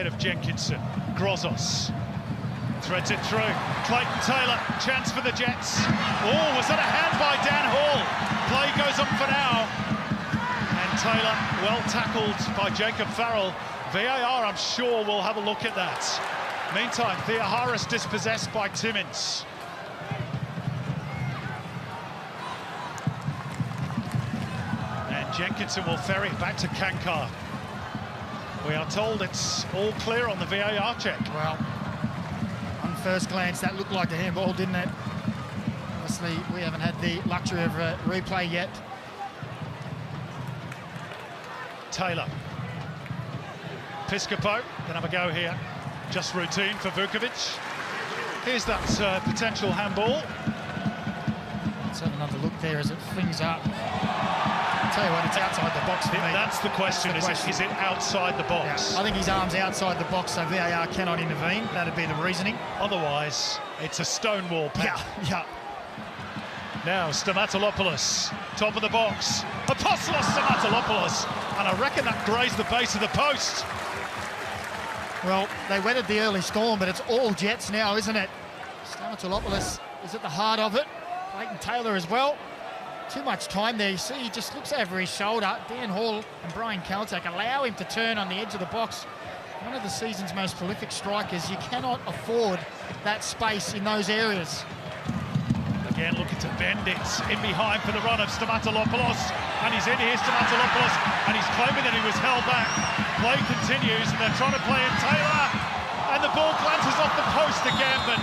ahead of Jenkinson. Grozos threads it through. Clayton Taylor, chance for the Jets. Oh, was that a hand by Dan Hall? Play goes on for now. And Taylor, well tackled by Jacob Farrell. VAR, I'm sure, will have a look at that. Meantime, Thea Harris dispossessed by Timmins. And Jenkinson will ferry it back to Kankar. We are told it's all clear on the VAR check. Well, on first glance, that looked like a handball, didn't it? Obviously, we haven't had the luxury of a replay yet. Taylor. Piscopo, gonna have a go here. Just routine for Vukovic. Here's that potential handball. Let's have another look there as it flings up. I'll tell you what, it's outside the box for me. That's the question, is it outside the box? Yeah, I think his arm's outside the box, so VAR cannot intervene. That'd be the reasoning. Otherwise, it's a stonewall pen. Yeah. Now, Stamatolopoulos, top of the box. Apostolos Stamatolopoulos, and I reckon that grazed the base of the post. Well, they weathered the early storm, but it's all Jets now, isn't it? Stamatolopoulos is at the heart of it. Clayton Taylor as well. Too much time there. You see, he just looks over his shoulder. Dan Hall and Brian Kaltak allow him to turn on the edge of the box. One of the season's most prolific strikers. You cannot afford that space in those areas. Again, looking to bend it in behind for the run of Stamatolopoulos. And he's in here, Stamatolopoulos, and he's claiming that he was held back. Play continues, and they're trying to play in Taylor. And the ball glances off the post again, but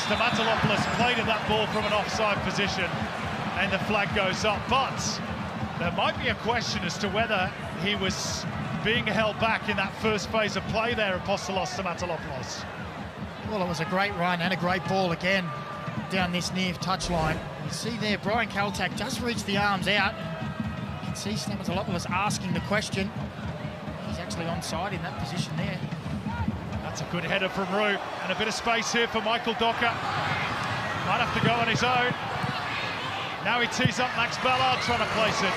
Stamatolopoulos played at that ball from an offside position, and the flag goes up. But there might be a question as to whether he was being held back in that first phase of play there, Apostolos Stamatolopoulos. Well, it was a great run and a great ball again down this near touchline. You see there, Brian Kaltak does reach the arms out. You can see Stamatolopoulos asking the question. He's actually onside in that position there. That's a good header from Roux, and a bit of space here for Michael Docker. Might have to go on his own. Now he tees up Max Ballard trying to place it.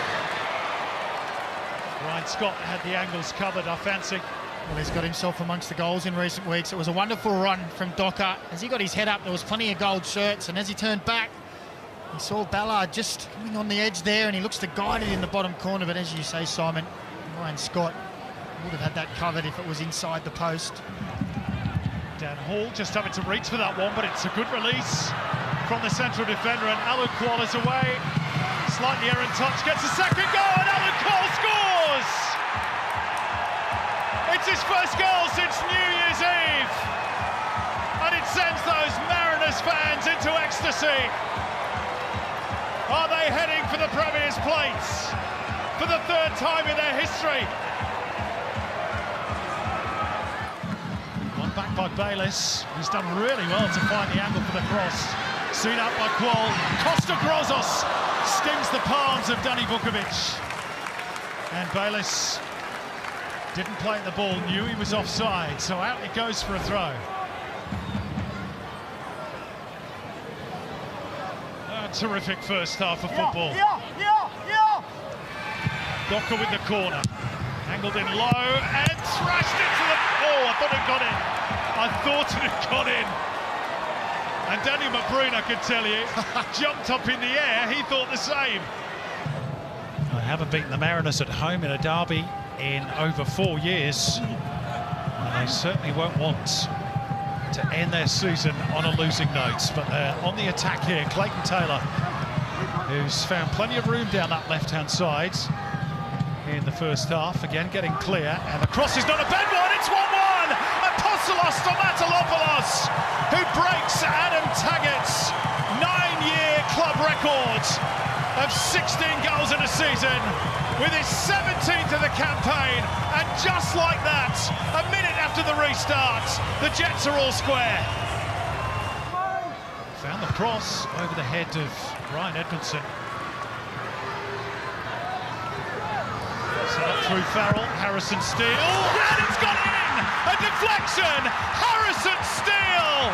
Ryan Scott had the angles covered, I fancy. Well, he's got himself amongst the goals in recent weeks. It was a wonderful run from Docker. As he got his head up, there was plenty of gold shirts, and as he turned back, he saw Ballard just coming on the edge there, and he looks to guide it in the bottom corner. But as you say, Simon, Ryan Scott would have had that covered if it was inside the post. Dan Hall just having to reach for that one, but it's a good release from the central defender, and Alan Quall is away. Slightly errant touch, gets a second goal, and Alan Quall scores! It's his first goal since New Year's Eve, and it sends those Mariners fans into ecstasy. Are they heading for the Premier's plates for the third time in their history? One back by Bayliss. He's done really well to find the angle for the cross. Seen out by Quall. Costa Grozos stings the palms of Danny Vukovic. And Bayliss didn't play at the ball, knew he was offside, so out it goes for a throw. A terrific first half of football. Docker with the corner. Angled in low and thrashed into the... Oh, I thought it got in. I thought it had got in. And Danny McBroom, I can tell you, jumped up in the air. He thought the same. I haven't beaten the Mariners at home in a derby in over 4 years. And they certainly won't want to end their season on a losing note. But they're on the attack here. Clayton Taylor, who's found plenty of room down that left-hand side in the first half. Again, getting clear. And the cross is not a bad one. It's 1-1. Apostolos Stamatolopoulos, who breaks Adam Taggart's 9-year club record of 16 goals in a season with his 17th of the campaign. And just like that, a minute after the restart, the Jets are all square. Found the cross over the head of Ryan Edmondson. Set up through Farrell, Harrison Steele, and it's gone in! A deflection, Harrison Steele!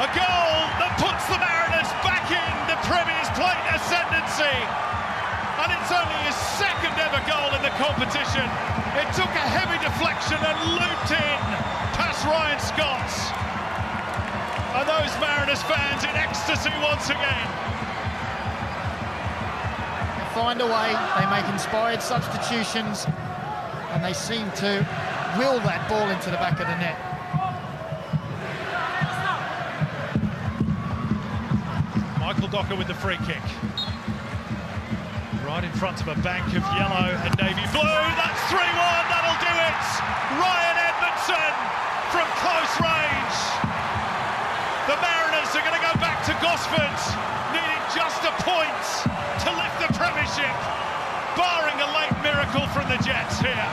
A goal that puts the Mariners back in the Premier's plate ascendancy. And it's only his second ever goal in the competition. It took a heavy deflection and looped in past Ryan Scott. And those Mariners fans in ecstasy once again. They find a way, they make inspired substitutions, and they seem to will that ball into the back of the net. Michael Docker with the free kick. Right in front of a bank of yellow and navy blue. That's 3-1, that'll do it! Ryan Edmondson from close range. The Mariners are going to go back to Gosford, needing just a point to lift the premiership, barring a late miracle from the Jets here.